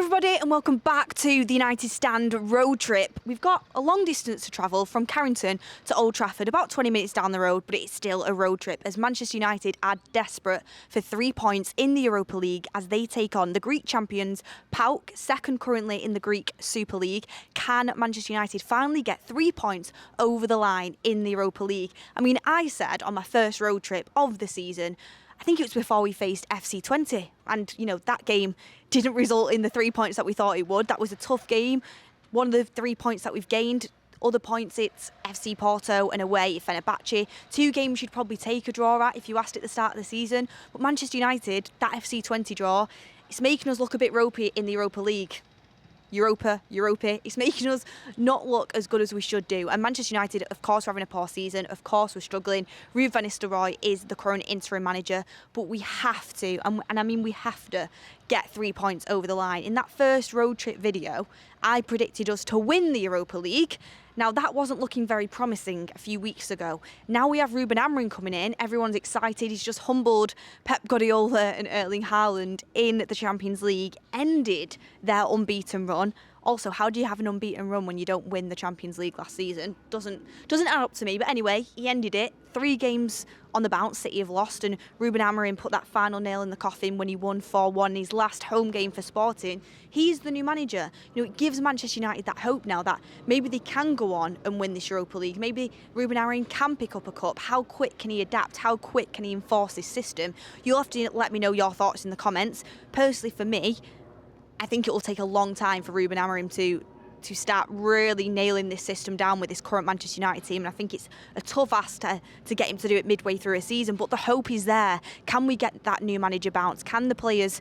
everybody and welcome back to the United Stand road trip. We've got a long distance to travel from Carrington to Old Trafford, about 20 minutes down the road, but it's still a road trip as Manchester United are desperate for 3 points in the Europa League as they take on the Greek champions PAOK, second currently in the Greek Super League. Can Manchester United finally get 3 points over the line in the Europa League? I mean, I said on my first road trip of the season, I think it was before we faced FC 20, and you know that game didn't result in the 3 points that we thought it would. That was a tough game. One of the 3 points that we've gained. Other points, it's FC Porto and away at Fenerbahce. 2 games you'd probably take a draw at if you asked at the start of the season. But Manchester United, that FC 20 draw, it's making us look a bit ropey in the Europa League. Europa. It's making us not look as good as we should do. And Manchester United, of course, are having a poor season. Of course, we're struggling. Ruud van Nistelrooy is the current interim manager. But we have to, and I mean we have to, get 3 points over the line. In that first road trip video, I predicted us to win the Europa League. Now, that wasn't looking very promising a few weeks ago. Now we have Ruben Amorim coming in. Everyone's excited. He's just humbled Pep Guardiola and Erling Haaland in the Champions League, ended their unbeaten run. Also, how do you have an unbeaten run when you don't win the Champions League last season? Doesn't add up to me. But anyway, he ended it. 3 games on the bounce City have lost, and Ruben Amorim put that final nail in the coffin when he won 4-1 in his last home game for Sporting. He's the new manager. You know, it gives Manchester United that hope now that maybe they can go on and win this Europa League. Maybe Ruben Amorim can pick up a cup. How quick can he adapt? How quick can he enforce this system? You'll have to let me know your thoughts in the comments. Personally, for me, I think it will take a long time for Ruben Amorim to start really nailing this system down with this current Manchester United team. And I think it's a tough ask to get him to do it midway through a season. But the hope is there. Can we get that new manager bounce? Can the players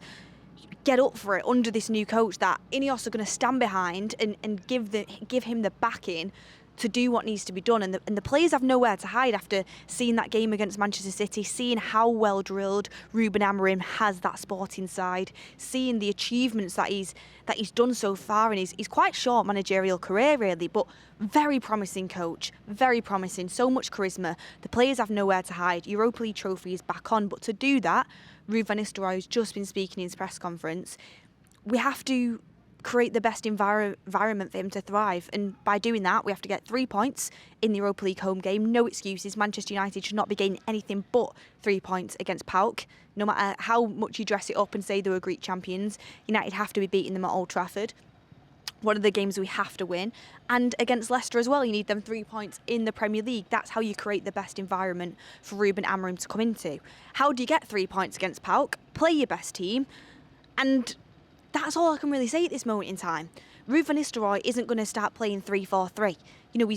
get up for it under this new coach that Ineos are going to stand behind and give him the backing to do what needs to be done? And the players have nowhere to hide after seeing that game against Manchester City, seeing how well drilled Ruben Amorim has that Sporting side, seeing the achievements that he's done so far in his quite short managerial career really, but very promising coach, very promising, so much charisma. The players have nowhere to hide. Europa League trophy is back on, but to do that, Ruud van Nistelrooy has just been speaking in his press conference. We have to create the best environment for him to thrive, and by doing that we have to get 3 points in the Europa League home game. No excuses. Manchester United should not be gaining anything but 3 points against PAOK. No matter how much you dress it up and say they were Greek champions, United have to be beating them at Old Trafford. One of the games we have to win. And against Leicester as well, you need them 3 points in the Premier League. That's how you create the best environment for Ruben Amorim to come into. How do you get 3 points against PAOK? Play your best team, and that's all I can really say at this moment in time. Ruud van Nistelrooy isn't going to start playing 3-4-3. You know,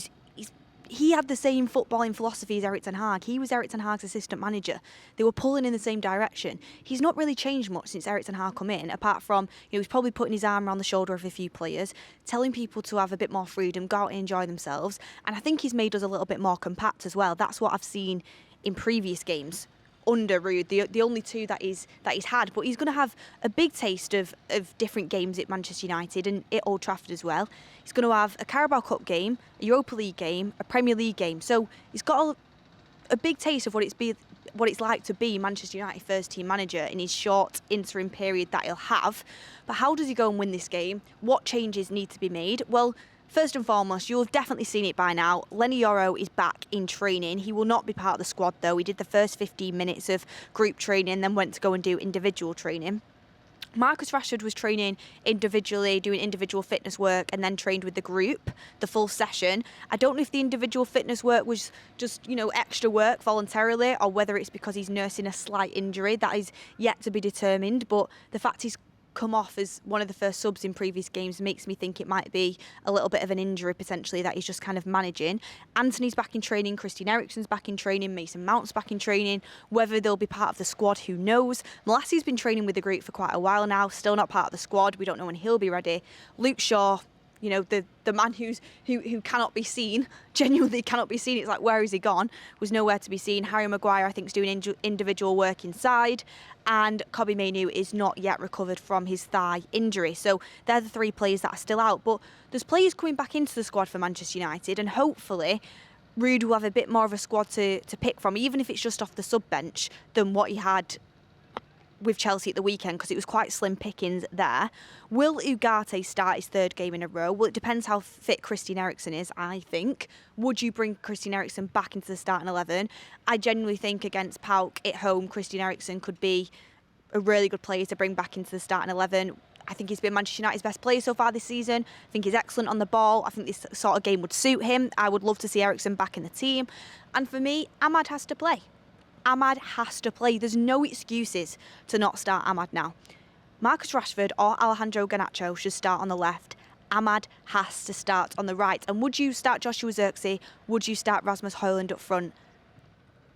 he had the same footballing philosophy as Erik ten Hag. He was Erik ten Hag's assistant manager. They were pulling in the same direction. He's not really changed much since Erik ten Hag come in, apart from, you know, he's probably putting his arm around the shoulder of a few players, telling people to have a bit more freedom, go out and enjoy themselves. And I think he's made us a little bit more compact as well. That's what I've seen in previous games under Ruud, the only 2 that he's had. But he's going to have a big taste of different games at Manchester United and at Old Trafford as well. He's going to have a Carabao Cup game, a Europa League game, a Premier League game. So he's got a big taste of what it's like to be Manchester United first team manager in his short interim period that he'll have. But how does he go and win this game? What changes need to be made? Well, first and foremost, you'll have definitely seen it by now. Lenny Yoro is back in training. He will not be part of the squad though. He did the first 15 minutes of group training, then went to go and do individual training. Marcus Rashford was training individually, doing individual fitness work, and then trained with the group, the full session. I don't know if the individual fitness work was just, you know, extra work voluntarily, or whether it's because he's nursing a slight injury. That is yet to be determined, but the fact he's come off as one of the first subs in previous games makes me think it might be a little bit of an injury potentially that he's just kind of managing. Anthony's back in training, Christian Eriksen's back in training, Mason Mount's back in training. Whether they'll be part of the squad, who knows. Molassi's been training with the group for quite a while now, still not part of the squad. We don't know when he'll be ready. Luke Shaw, you know, the man who cannot be seen, genuinely cannot be seen. It's like, where has he gone? Was nowhere to be seen. Harry Maguire, I think, is doing individual work inside. And Kobbie Mainoo is not yet recovered from his thigh injury. So they're the 3 players that are still out. But there's players coming back into the squad for Manchester United, and hopefully Ruud will have a bit more of a squad to pick from, even if it's just off the sub bench, than what he had with Chelsea at the weekend because it was quite slim pickings there. Will Ugarte start his third game in a row? Well, it depends how fit Christian Eriksen is, I think. Would you bring Christian Eriksen back into the starting 11? I genuinely think against PAOK at home, Christian Eriksen could be a really good player to bring back into the starting 11. I think he's been Manchester United's best player so far this season. I think he's excellent on the ball. I think this sort of game would suit him. I would love to see Eriksen back in the team. And for me, Amad has to play. Amad has to play. There's no excuses to not start Amad now. Marcus Rashford or Alejandro Garnacho should start on the left. Amad has to start on the right. And would you start Joshua Zirkzee? Would you start Rasmus Højlund up front?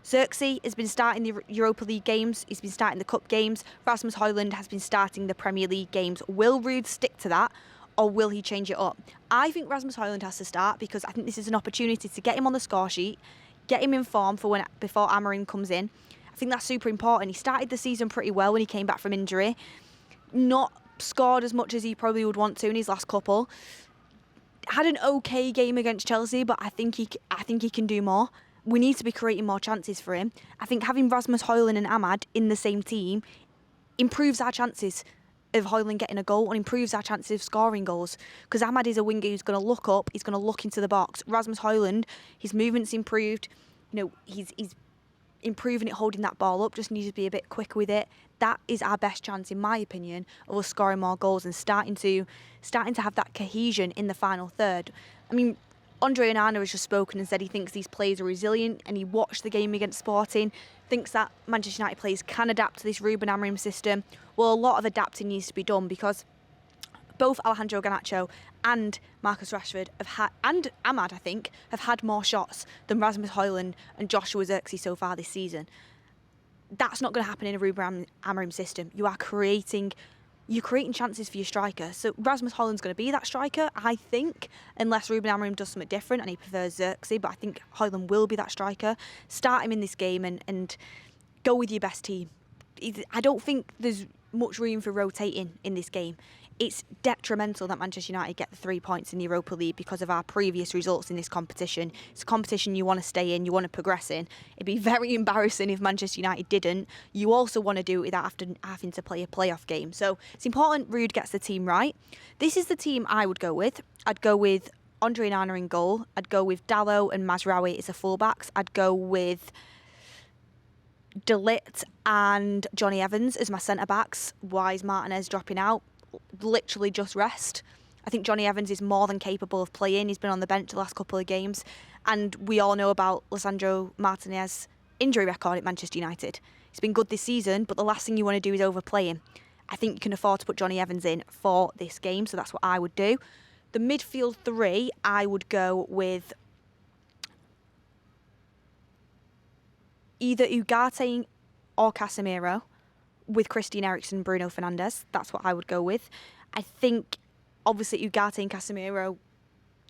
Zirkzee has been starting the Europa League games. He's been starting the Cup games. Rasmus Højlund has been starting the Premier League games. Will Ruud stick to that, or will he change it up? I think Rasmus Højlund has to start because I think this is an opportunity to get him on the score sheet, get him in form for before Amorim comes in. I think that's super important. He started the season pretty well when he came back from injury. Not scored as much as he probably would want to in his last couple. Had an okay game against Chelsea, but I think he can do more. We need to be creating more chances for him. I think having Rasmus Højlund and Amad in the same team improves our chances of Højlund getting a goal and improves our chances of scoring goals. Because Amad is a winger who's going to look up, he's going to look into the box. Rasmus Højlund, his movement's improved. He's improving it, holding that ball up. Just needs to be a bit quicker with it. That is our best chance, in my opinion, of us scoring more goals and starting to have that cohesion in the final third. I mean, Andre Onana has just spoken and said he thinks these players are resilient, and he watched the game against Sporting, thinks that Manchester United players can adapt to this Ruben Amorim system. Well, a lot of adapting needs to be done because both Alejandro Garnacho and Marcus Rashford and Amad, I think, have had more shots than Rasmus Højlund and Joshua Zirkzee so far this season. That's not going to happen in a Ruben Amorim system. You're creating chances for your striker. So Rasmus Højlund's going to be that striker, I think, unless Ruben Amorim does something different and he prefers Zirkzee. But I think Højlund will be that striker. Start him in this game and go with your best team. I don't think there's much room for rotating in this game. It's detrimental that Manchester United get the 3 points in the Europa League because of our previous results in this competition. It's a competition you want to stay in, you want to progress in. It'd be very embarrassing if Manchester United didn't. You also want to do it without having to play a playoff game. So it's important Ruud gets the team right. This is the team I would go with. I'd go with Andre Onana in goal. I'd go with Dalot and Mazraoui as the fullbacks. I'd go with De Ligt and Johnny Evans as my centre-backs. Why is Martinez dropping out? Literally just rest. I think Johnny Evans is more than capable of playing. He's been on the bench the last couple of games, and we all know about Lisandro Martinez's injury record at Manchester United. He's been good this season, but the last thing you want to do is overplay him. I think you can afford to put Johnny Evans in for this game, so that's what I would do. The midfield three, I would go with either Ugarte or Casemiro, with Christian Eriksen and Bruno Fernandes. That's what I would go with. I think, obviously, Ugarte and Casemiro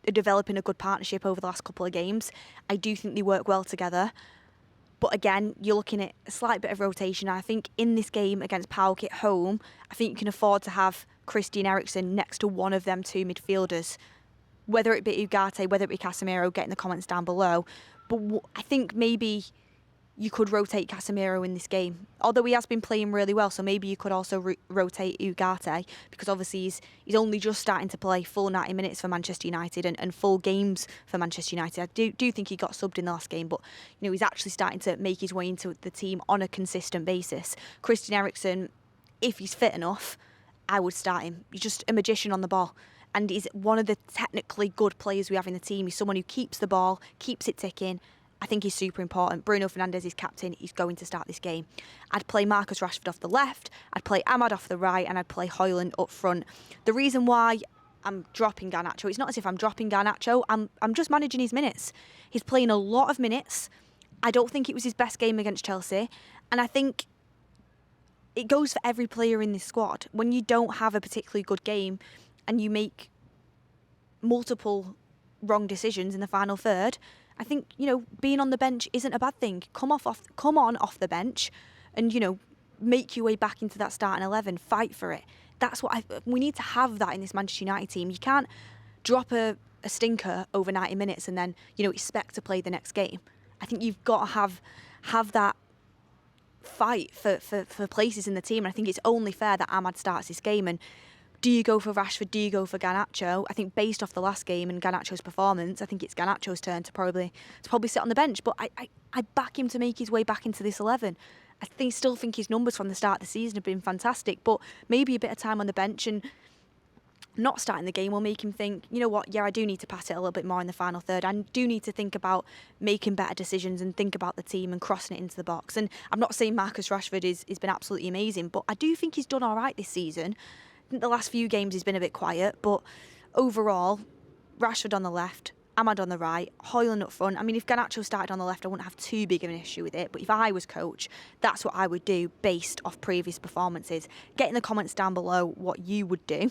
are developing a good partnership over the last couple of games. I do think they work well together. But again, you're looking at a slight bit of rotation. I think in this game against PAOK at home, I think you can afford to have Christian Eriksen next to one of them two midfielders. Whether it be Ugarte, whether it be Casemiro, get in the comments down below. But I think maybe you could rotate Casemiro in this game, although he has been playing really well. So maybe you could also rotate Ugarte, because obviously he's only just starting to play full 90 minutes for Manchester United and full games for Manchester United. I do think he got subbed in the last game, but he's actually starting to make his way into the team on a consistent basis. Christian Eriksen, if he's fit enough, I would start him. He's just a magician on the ball, and he's one of the technically good players we have in the team. He's someone who keeps the ball, keeps it ticking. I think he's super important. Bruno Fernandes is captain. He's going to start this game. I'd play Marcus Rashford off the left. I'd play Amad off the right. And I'd play Højlund up front. The reason why I'm dropping Garnacho, it's not as if I'm dropping Garnacho. I'm just managing his minutes. He's playing a lot of minutes. I don't think it was his best game against Chelsea. And I think it goes for every player in this squad. When you don't have a particularly good game and you make multiple wrong decisions in the final third, I think, being on the bench isn't a bad thing. Come on off the bench and, make your way back into that starting 11. Fight for it. That's what we need to have that in this Manchester United team. You can't drop a stinker over 90 minutes and then, expect to play the next game. I think you've got to have that fight for places in the team. And I think it's only fair that Ahmad starts this game. And do you go for Rashford? Do you go for Garnacho? I think based off the last game and Garnacho's performance, I think it's Garnacho's turn to probably sit on the bench. But I back him to make his way back into this 11. Still think his numbers from the start of the season have been fantastic, but maybe a bit of time on the bench and not starting the game will make him think, you know what, yeah, I do need to pass it a little bit more in the final third. I do need to think about making better decisions and think about the team and crossing it into the box. And I'm not saying Marcus Rashford has been absolutely amazing, but I do think he's done all right this season. I think the last few games he's been a bit quiet, but overall, Rashford on the left, Ahmad on the right, Højlund up front. I mean, if Garnacho started on the left, I wouldn't have too big of an issue with it. But if I was coach, that's what I would do based off previous performances. Get in the comments down below what you would do.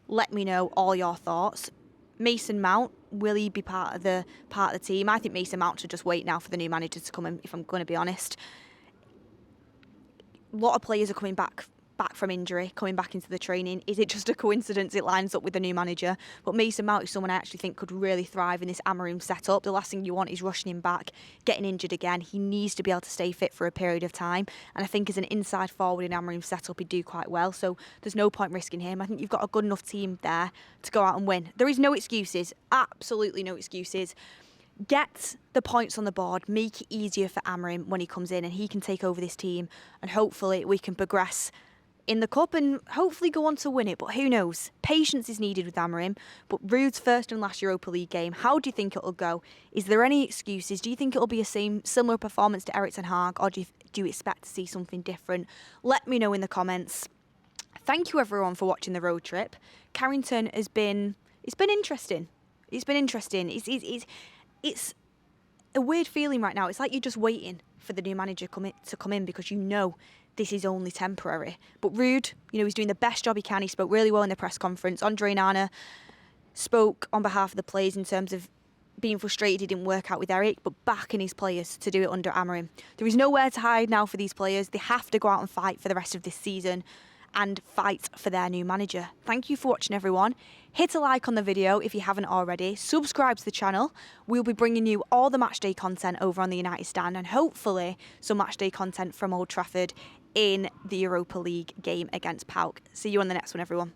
Let me know all your thoughts. Mason Mount, will he be part of the team? I think Mason Mount should just wait now for the new manager to come in, if I'm going to be honest. A lot of players are coming back from injury, coming back into the training. Is it just a coincidence it lines up with the new manager? But Mason Mount is someone I actually think could really thrive in this Amorim setup. The last thing you want is rushing him back, getting injured again. He needs to be able to stay fit for a period of time. And I think as an inside forward in Amorim setup, he'd do quite well. So there's no point risking him. I think you've got a good enough team there to go out and win. There is no excuses, absolutely no excuses. Get the points on the board, make it easier for Amorim when he comes in and he can take over this team, and hopefully we can progress in the cup and hopefully go on to win it. But who knows? Patience is needed with Amorim. But Ruud's first and last Europa League game, how do you think it'll go? Is there any excuses? Do you think it'll be a similar performance to Erik ten Hag, or do you expect to see something different? Let me know in the comments. Thank you everyone for watching the road trip. Carrington it's been interesting. It's been interesting. It's a weird feeling right now. It's like you're just waiting for the new manager to come in because you know this is only temporary. But Ruud, he's doing the best job he can. He spoke really well in the press conference. Andre Nana spoke on behalf of the players in terms of being frustrated he didn't work out with Erik, but backing his players to do it under Amorim. There is nowhere to hide now for these players. They have to go out and fight for the rest of this season and fight for their new manager. Thank you for watching, everyone. Hit a like on the video if you haven't already. Subscribe to the channel. We'll be bringing you all the matchday content over on the United Stand and hopefully some matchday content from Old Trafford in the Europa League game against PAOK. See you on the next one, everyone.